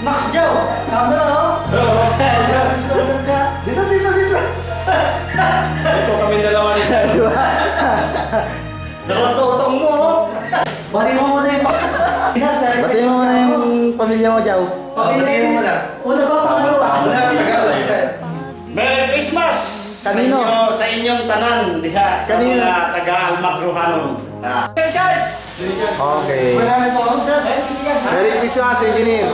Max Joe, camera oh. Dito. Ito kami dalawa ni Sir. Lakas na utang mo oh. Batiin mo muna yung Batiin mo muna yung pamilya mo, Joe. Pamilya mo na. Una ba, pangalawa? Merry Christmas! Kanino? Sa inyong tanan, diha. Sa Kanino? mga taga-Almagruhanon. Okay. Merry Christmas, engineer.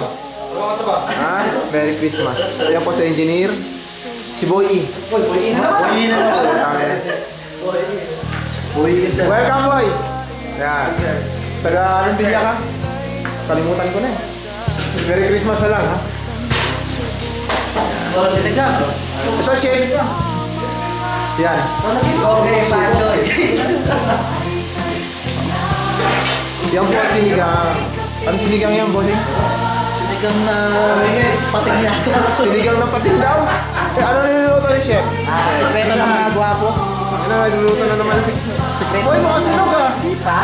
Ha? Merry Christmas. Ayan po sa engineer. Si Boy E. Welcome, Boy. Yan. Taga anong bilya ka? Kalimutan ko na eh. Merry Christmas na lang, ha? Ito, chef. Yan. Okay, Pandoy. Yan po sinigang. Ano sinigang yan, bossing? Sinigang na pating niya. Sinigang na pating daw. Eh, ano niluluto ni chef? Sekreto ng mga gwapo. Ano, niluluto na naman si... Boy, mga sinog ah! Di pa?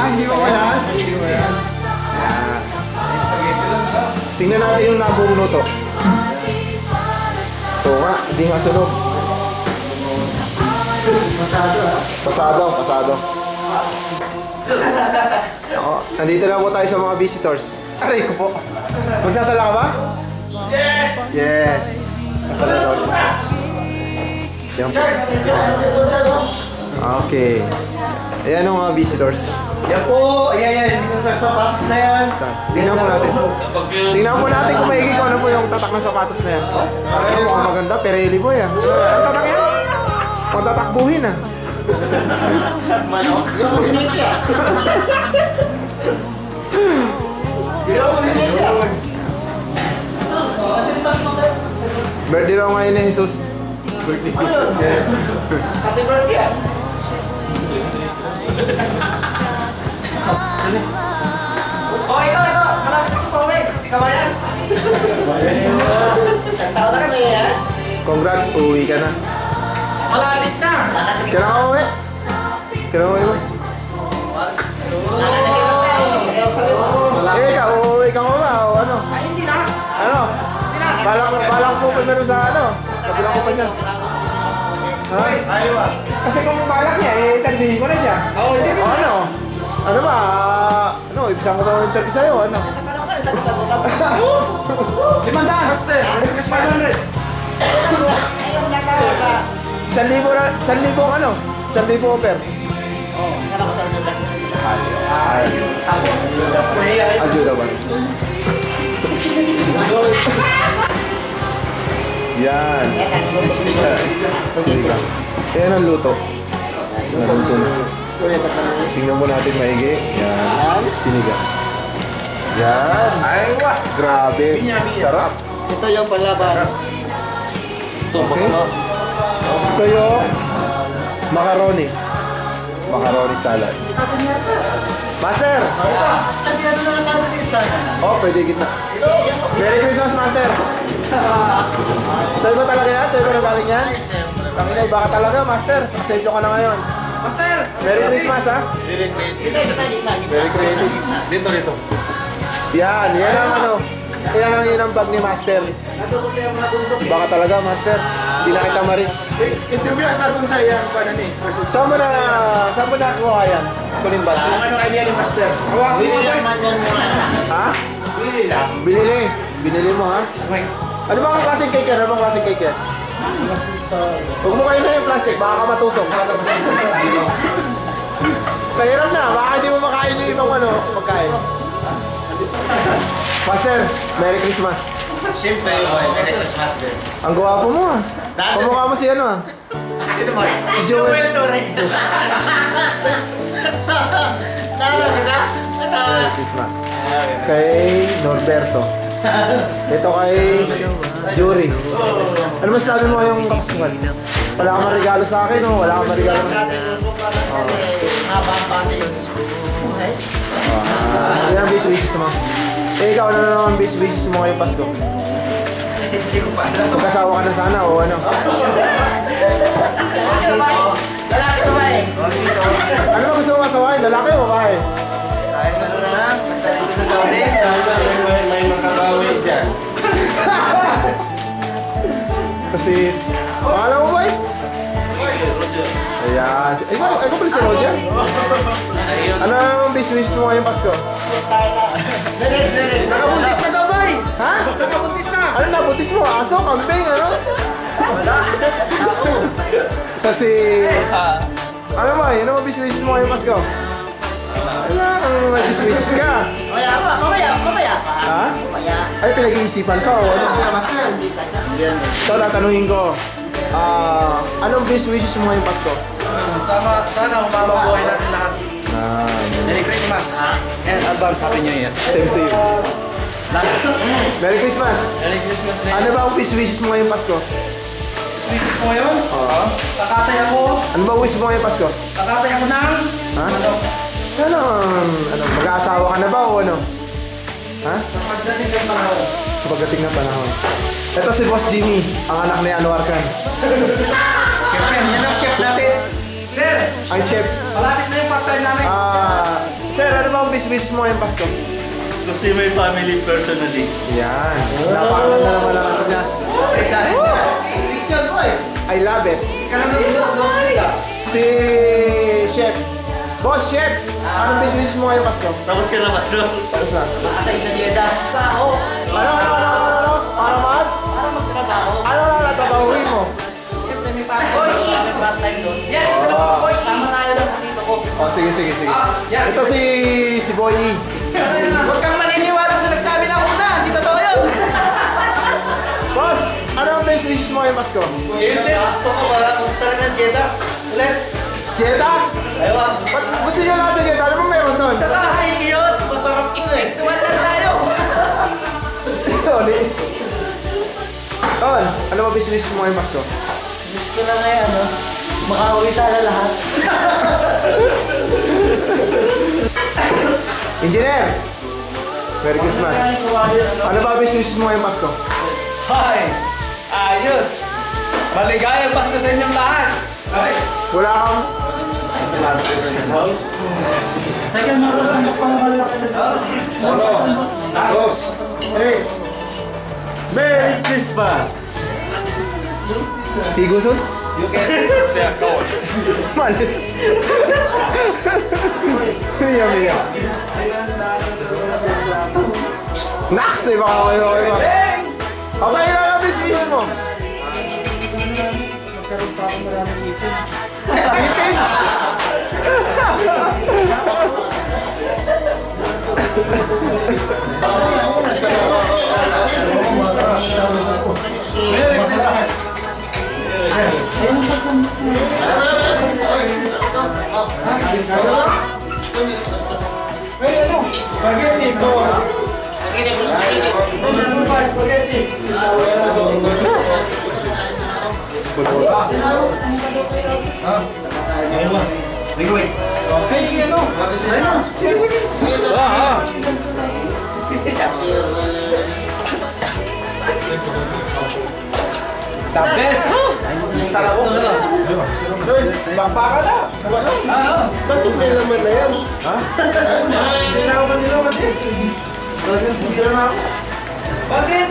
Hindi mo yan? Hindi mo yan. Tingnan natin yung nabuong luto. Ito nga, hindi nga sunog. Pasado. Ako, nandito na po tayo sa mga visitors. Aray ko po. Magsasala ka ba? Yes! Yes. Yan po. Okay. Ayan ang mga visitors. Yan po! Ayan. Yung nasa box na yan. Tingnan po natin. Tingnan po natin kung maigi ko ano po yung tatak ng sapatos na yan. Ay, mukhang maganda. Pirelli po yan. Ang tatak yan? Mukhang tatakbuhin ah. Manok. Birthday raw ngayon ni Jesus. Happy birthday. Oh, ito. Malapit ko pa uwi. Si Kabayan. Isang taon na kami, ha? Congrats, uwi ka na. Malapit na. Kailan ka uwi? Kailan uwi mo? Eh, ikaw, uuwi ka mo ba? O ano? Ay, hindi na. Ano? Balak mo primero sa ano? Kabilang ko pa niya. Ha? Ayaw Kasi kung balak niya, eh, interviewin ko na siya. Oo, hindi. O ano? Ano ba? Ano? Ibisang ko ba interview sa'yo? Ano? Limandaan. Master. Merry Christmas. Ayun na tawag ka. 1,000 na, 1,000 ano? 1,000 offer. Oo, kaya ko sa nagdag. Ayuda ba? Yan. Sinigang. Yan ang luto. Naluto na. Tingnan mo natin maigi. Yan. Sinigang. Yan. Ay, wah! Grabe. Sarap. Ito yung palaban. Okay. Ito yung macaroni. Macaroni salad. Master! Oh, pwede gitna. Merry Christmas, Master! Sa'yo ba talaga yan? Sa'yo ba nagaling yan? Tanginay, baka talaga, Master. Pasensyo ka na ngayon. Master! Merry Christmas, ha? Very great. Very creative. Dito. Yan ang ano. Yan ang bag ni Master. Baka talaga, Master. Hindi na kita ma-reach. Interview sa kung sa'yo yan, paano ni? Saan mo nakuha yan? Kulimbat? Kung ano idea ni Master? Ha? Binili mo, ha? Ano bang klaseng cake yan? Ano bang klaseng cake yan? Huwag mo kayo na yung plastic, baka ka matusok. Kahirap na, baka hindi mo makain yung ibang ano, pagkain. Master, Merry Christmas. Siyempre, Merry Christmas din. Ang gwapo mo ah. Pamukha mo si ano ah. Ito mo, Si Joel. Merry Christmas. Kay Norberto. Ito kay Jury. Ano masasabi mo yung kapaskuhan? Wala kang marigalo sa akin o wala kang marigalo sa akin? Ilang bis-bisis mo? Eh ikaw, ano naman bis-bisis mo ngayong Pasko? Magkasawa ka na sana o ano? Ano ba gusto mo kasawain? Lalaki o babae? May makakawis dyan. Ano ang wish mo ngayong Pasko? Nakabuntis na daw, boy! Ha? Nakabuntis na! Ano na, butis mo? Aso, kambing, ano? Wala! Kasi... Ano ba, yun ang wish mo ngayong Pasko? Wala, ano may wish ka? Mamaya! Ha? Ay, pinag-iisipan pa, o ano? So, tatanungin ko, anong wishes mo ngayong Pasko? Sana humaba buhay natin lahat. Merry Christmas and advance Happy New Year. Same to you. Merry Christmas! Merry Christmas na Ano ba ang wishes mo ngayong Pasko? Wishes ko ngayon? Kakatay ako. Ano ba wish mo ngayong Pasko? Kakatay ako ng... Ha? Ano, mag-aasawa ka na ba o ano? Ha? Sa pagdating ng panahon. Sa pagdating ng panahon. Ito si Boss Jimmy, ang anak ni Anwar Khan. Siyempre, yan ang chef natin. Sir! Ang chef. Malapit na yung part-time namin. Sir, ano ba ang wish mo ngayong Pasko? To see my family personally. Yan. Napakalan na naman ang ano niya. Christian boy. I love it. Kalang Si Chef. Boss Chef, anong wish mo ngayong Pasko? Tapos ka naman doon. Tapos na. Makatay sa dieta. Baho! Ano? Para maad? Para magtrabaho. Ano natabahuin mo? Siyempre may part-time doon. Yan! Boy! Tama tayo lang dito ko. Oh, sige. Ito si Boy E. Huwag kang maniniwala sa nagsabi ng una. Hindi totoo yun. Boss, ano ang best wishes mo ngayong Pasko? Yun din. Gusto ko ba? Punta rin ng Jeddah. Let's. Jetta? Ayaw. Ba't gusto niyo lahat sa Jetta? Ano ba meron doon? Sa bahay yun. Masarap ito eh. Tumatal tayo. Tol, ano ba best wishes mo ngayong Pasko? Wish ko na ngayon, no? Makauwi sana lahat. Engineer! Merry Christmas. Ano ba best wishes mo ngayong Pasko? Hoy! Ayos! Maligayang Pasko sa inyong lahat! Wala kang... Teka, marasandok pa naman lang sa Dos. Tres. Merry Christmas! Higuson? You can say a call. Malis. Miya. Naks, eh, baka kayo. Okay na lang best wishes mo. Nagkaroon pa ako maraming ngipin. Ngipin? Merry Christmas. Spaghetti ito. Spaghetti. The best! Sarap na ano. Baka na. Ba't yung may laman na yan? Ha? Hindi na ako manilaman eh. Hindi na ako. Bakit?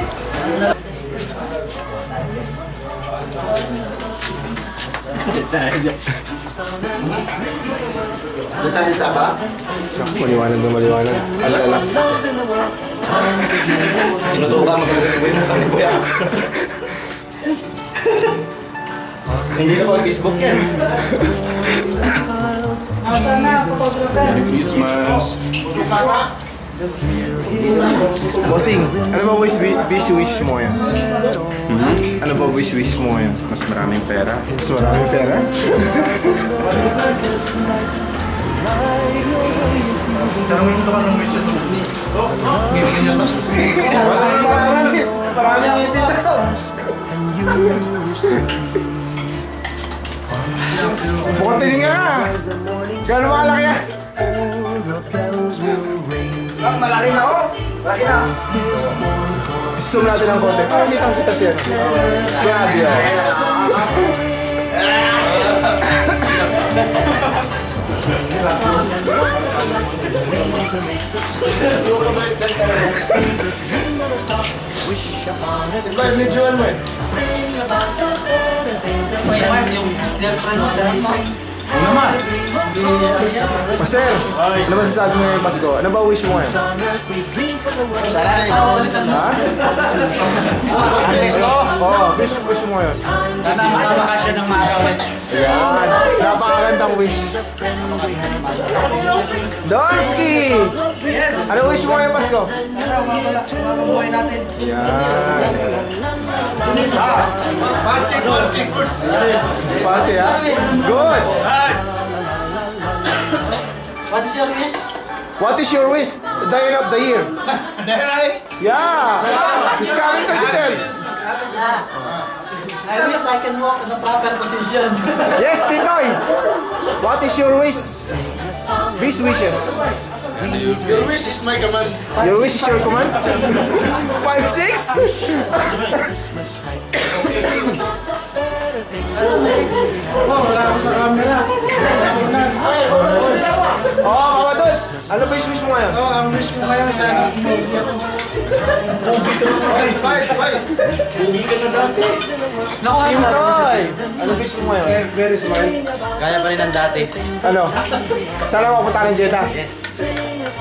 Dita ba? Maliwanag na maliwanag. Ala. Tinutukan mo talaga sa mo kami kuya. Hindi na pa Facebook yan. Christmas. Bossing, ano ba wish mo yan? Ano ba wish mo yan? Mas maraming pera. Mas maraming pera? Tanungin mo ito ka ng wish ito. Ngipin niya to. Maraming ngipin daw. Bukang tingin nga. Gano'n malaki yan? Malaki na ako. Malaki na. Zoom natin ang konti. Parang kitang-kita siya. Grabe oh. May Mark, yung girlfriend mo, dahil mo. Naman. Master, ano ba sasabi mo yung Pasko? Ano ba wish mo ngayon? Ha? Ang wish ko? Oo, wish mo ngayon. Sana makabakasyon ng marawin. Yan, napakagandang wish. Donsky! Yes! Ano wish mo ngayon Pasko? Sana mabuhay natin. Yan. Party. Pati ha? Good! What's your wish? What is your wish? The end of the year. Yeah! It's coming to detail. I wish I can walk in the proper position. Yes, Titoy! What is your wish? These wishes. Your wish is my command. Your wish is your command? 5-6? Oh, Papa Dos! Ano ba wish mo ngayon? Ang wish ko ngayon sana Team Toy! Ano wish mo ngayon? very smart. Kaya pa rin ang dati. Ano? Sana mapunta ng Jeddah? Yes.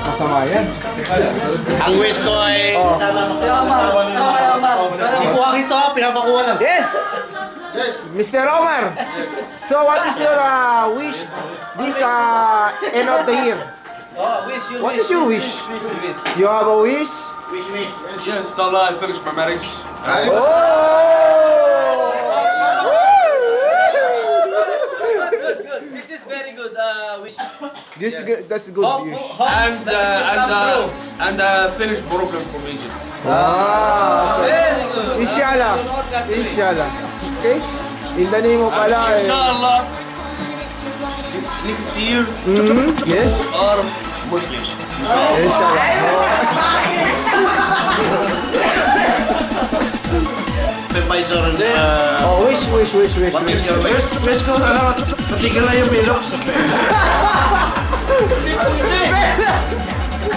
Masama yan. Ang wish ko ay... Oh. Si Omar. Buwangin to ha, pinapakuha lang. Yes! Mr. Omar! So what is your wish this end of the year? Oh, wish you What is your wish? You have a wish? Yes, inshallah, I finished my marriage. Oh! Good. This is very good. Wish. This is good. That's a good wish. And finished problem from Egypt. Ah, Very good. Inshallah. Inshallah. Okay? In the name of Allah. Inshallah, this next year Yes. are Muslim. Inshallah. Supervisor, Oh, wish. what is your wish? Wish ko, ano, patigil na yung bilox.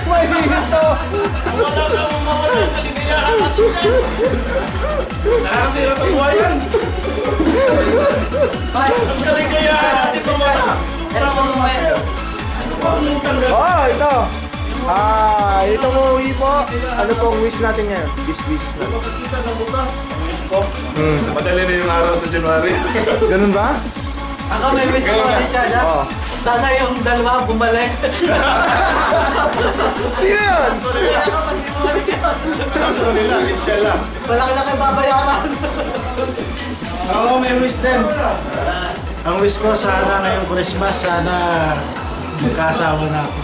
May hihis to. Nakakasira sa buhay yan. Ang kaligayahan natin pamana. Oh, ito. Ito mo uwi po. Ano pong wish natin ngayon? Wish natin. Madali na yung araw sa January. Ganun ba? Ako may wish ko Richard. Oh. Sana yung dalawa bumalik. Sino yun? Inshallah. Malaki na kayo babayaran. Ako may wish din. Ang wish ko sana ngayong Christmas, sana magkasawa na ako.